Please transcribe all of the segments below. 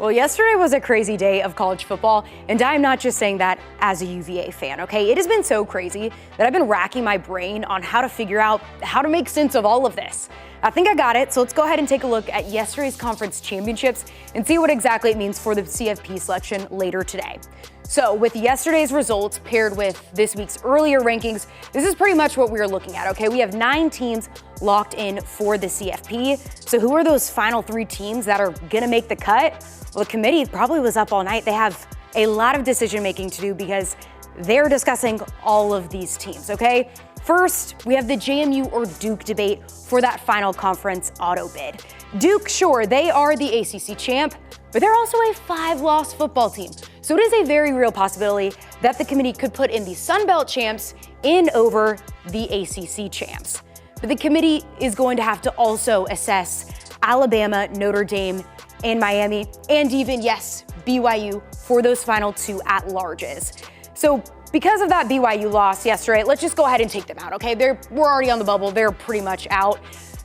Well, yesterday was a crazy day of college football, and I'm not just saying that as a UVA fan, okay? It has been so crazy that I've been racking my brain on how to figure out how to make sense of all of this. I think I got it, so let's go ahead and take a look at yesterday's conference championships and see what exactly it means for the CFP selection later today. So with yesterday's results paired with this week's earlier rankings, this is pretty much what we are looking at, okay? We have 9 teams locked in for the CFP. So who are those final 3 teams that are gonna make the cut? Well, the committee probably was up all night. They have a lot of decision making to do because they're discussing all of these teams, okay? First, we have the JMU or Duke debate for that final conference auto bid. Duke, sure, they are the ACC champ, but they're also a 5-loss football team. So it is a very real possibility that the committee could put in the Sun Belt champs in over the ACC champs. But the committee is going to have to also assess Alabama, Notre Dame, and Miami, and even, yes, BYU for those final 2 at-larges. So because of that BYU loss yesterday, let's just go ahead and take them out, okay? We're already on the bubble. They're pretty much out.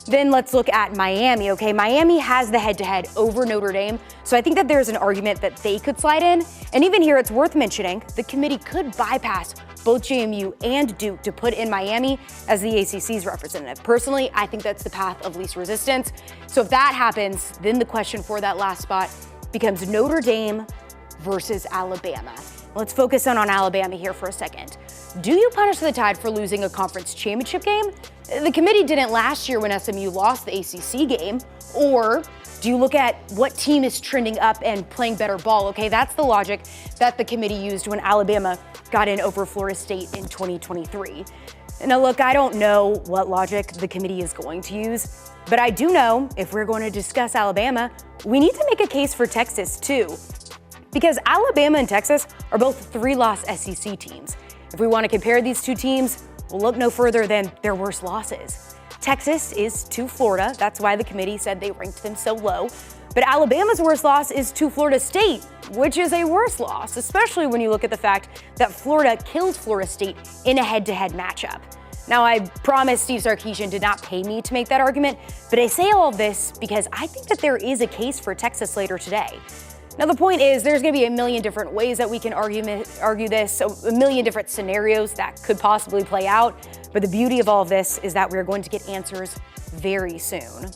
Then let's look at Miami, okay? Miami has the head-to-head over Notre Dame, so I think that there's an argument that they could slide in. And even here, it's worth mentioning, the committee could bypass both JMU and Duke to put in Miami as the ACC's representative. Personally, I think that's the path of least resistance. So if that happens, then the question for that last spot becomes Notre Dame versus Alabama. Let's focus on Alabama here for a second. Do you punish the Tide for losing a conference championship game? The committee didn't last year when SMU lost the ACC game. Or do you look at what team is trending up and playing better ball? Okay, that's the logic that the committee used when Alabama got in over Florida State in 2023. Now look, I don't know what logic the committee is going to use, but I do know if we're going to discuss Alabama, we need to make a case for Texas too. Because Alabama and Texas are both 3-loss SEC teams. If we want to compare these two teams, we'll look no further than their worst losses. Texas is to Florida. That's why the committee said they ranked them so low. But Alabama's worst loss is to Florida State, which is a worse loss, especially when you look at the fact that Florida killed Florida State in a head-to-head matchup. Now, I promise Steve Sarkisian did not pay me to make that argument, but I say all of this because I think that there is a case for Texas later today. Now, the point is there's going to be a million different ways that we can argue this, so a million different scenarios that could possibly play out. But the beauty of all of this is that we're going to get answers very soon.